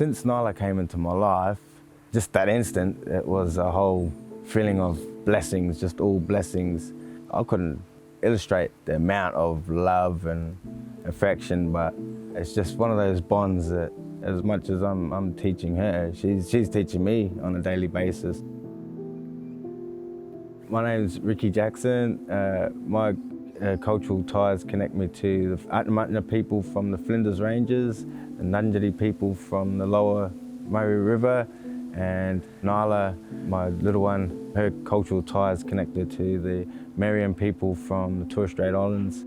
Since Nyla came into my life, just that instant, it was a whole feeling of blessings, just all blessings. I couldn't illustrate the amount of love and affection, but it's just one of those bonds that as much as I'm teaching her, she's teaching me on a daily basis. My name's Ricky Jackson. My cultural ties connect me to the Atnamatna people from the Flinders Ranges, the Nunjari people from the lower Murray River, and Nyla, my little one, her cultural ties connected to the Marian people from the Torres Strait Islands.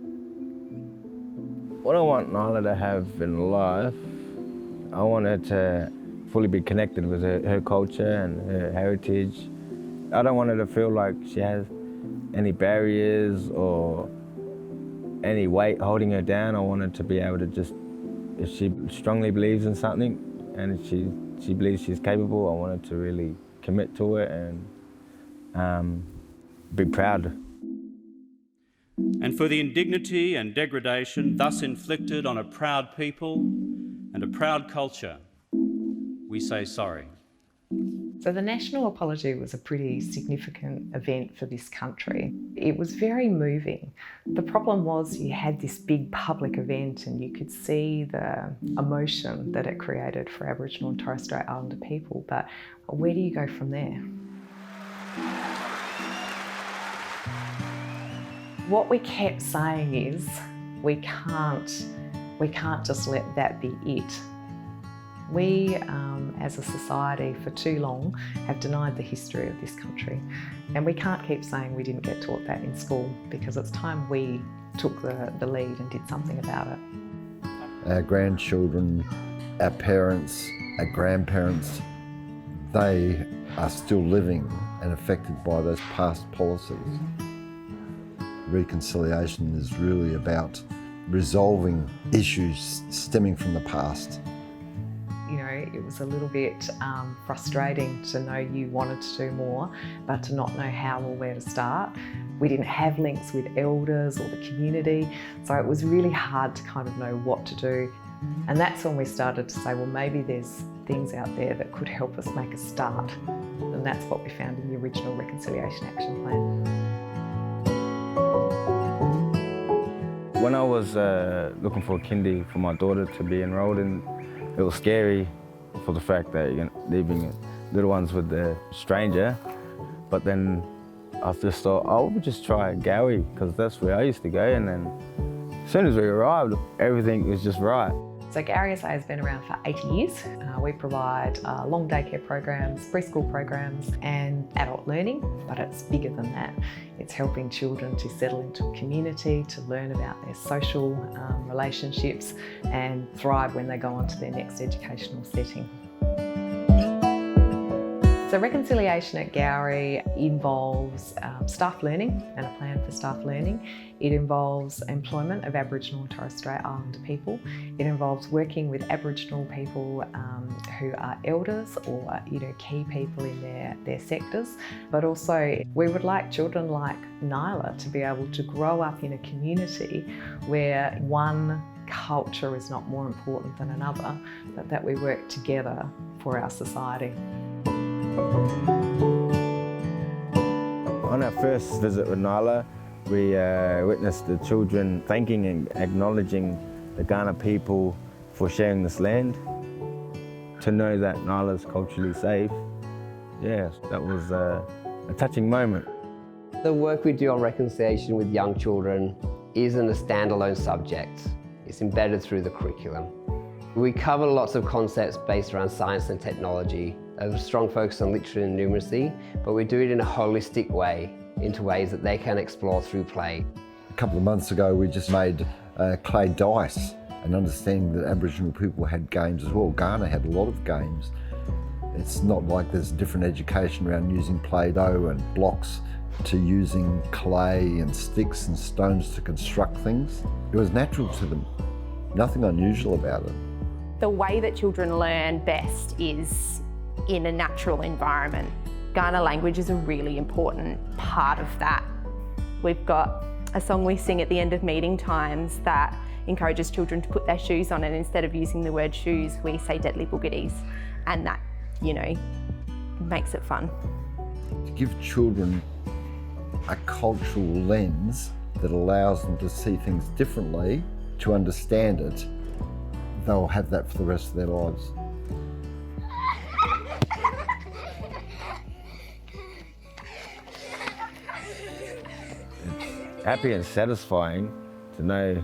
What I want Nyla to have in life, I want her to fully be connected with her culture and her heritage. I don't want her to feel like she has any barriers or any weight holding her down. I want her to be able to just, if she strongly believes in something and if she believes she's capable, I want her to really commit to it and be proud. And for the indignity and degradation thus inflicted on a proud people and a proud culture, we say sorry. So the national apology was a pretty significant event for this country. It was very moving. The problem was you had this big public event and you could see the emotion that it created for Aboriginal and Torres Strait Islander people, but where do you go from there? What we kept saying is we can't just let that be it. We, as a society, for too long, have denied the history of this country. And we can't keep saying we didn't get taught that in school, because it's time we took the lead and did something about it. Our grandchildren, our parents, our grandparents, they are still living and affected by those past policies. Reconciliation is really about resolving issues stemming from the past. You know, it was a little bit frustrating to know you wanted to do more, but to not know how or where to start. We didn't have links with elders or the community, so it was really hard to kind of know what to do. And that's when we started to say, well, maybe there's things out there that could help us make a start. And that's what we found in the original Reconciliation Action Plan. When I was looking for a kindy for my daughter to be enrolled in, it was scary for the fact that you're leaving little ones with a stranger. But then I just thought, I would just try Gowrie, because that's where I used to go. And then as soon as we arrived, everything was just right. So Gowrie SA has been around for 80 years. We provide long daycare programs, preschool programs and adult learning, but it's bigger than that. It's helping children to settle into a community, to learn about their social relationships and thrive when they go on to their next educational setting. So reconciliation at Gowrie involves staff learning and a plan for staff learning. It involves employment of Aboriginal and Torres Strait Islander people. It involves working with Aboriginal people who are elders or key people in their sectors. But also we would like children like Nyla to be able to grow up in a community where one culture is not more important than another, but that we work together for our society. On our first visit with Nyla, we witnessed the children thanking and acknowledging the Kaurna people for sharing this land. To know that Nyla's culturally safe, yeah, that was a touching moment. The work we do on reconciliation with young children isn't a standalone subject. It's embedded through the curriculum. We cover lots of concepts based around science and technology, a strong focus on literacy and numeracy, but we do it in a holistic way, into ways that they can explore through play. A couple of months ago we just made clay dice, and understanding that Aboriginal people had games as well. Ghana had a lot of games. It's not like there's different education around using Play-Doh and blocks to using clay and sticks and stones to construct things. It was natural to them, nothing unusual about it. The way that children learn best is in a natural environment. Kaurna language is a really important part of that. We've got a song we sing at the end of meeting times that encourages children to put their shoes on, and instead of using the word shoes, we say deadly boogeties, and that, you know, makes it fun. To give children a cultural lens that allows them to see things differently, to understand it, they'll have that for the rest of their lives. It's happy and satisfying to know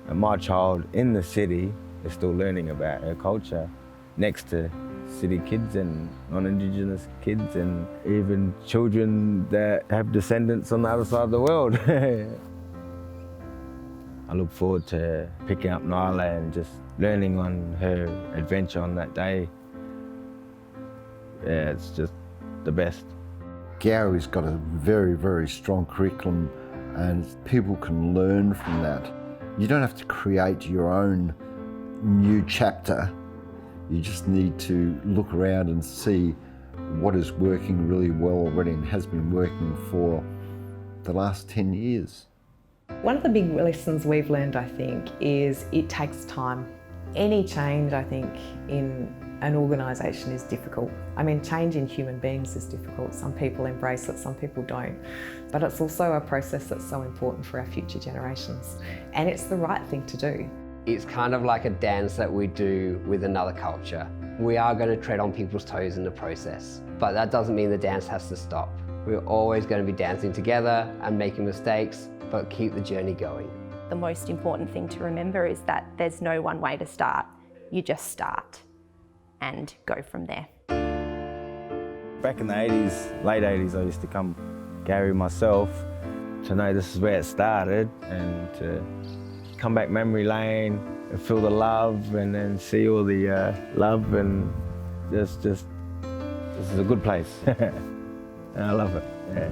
that my child in the city is still learning about her culture next to city kids and non-Indigenous kids and even children that have descendants on the other side of the world. I look forward to picking up Nyla and just learning on her adventure on that day. Yeah, it's just the best. Gowrie's got a very, very strong curriculum and people can learn from that. You don't have to create your own new chapter. You just need to look around and see what is working really well already and has been working for the last 10 years. One of the big lessons we've learned, I think, is it takes time. Any change, I think, in an organisation is difficult. I mean, change in human beings is difficult. Some people embrace it, some people don't. But it's also a process that's so important for our future generations. And it's the right thing to do. It's kind of like a dance that we do with another culture. We are going to tread on people's toes in the process, but that doesn't mean the dance has to stop. We're always going to be dancing together and making mistakes, but keep the journey going. The most important thing to remember is that there's no one way to start. You just start and go from there. Back in the 80s, late 80s, I used to come Gowrie myself to know this is where it started and to come back memory lane and feel the love and then see all the love and just this is a good place. And I love it, yeah.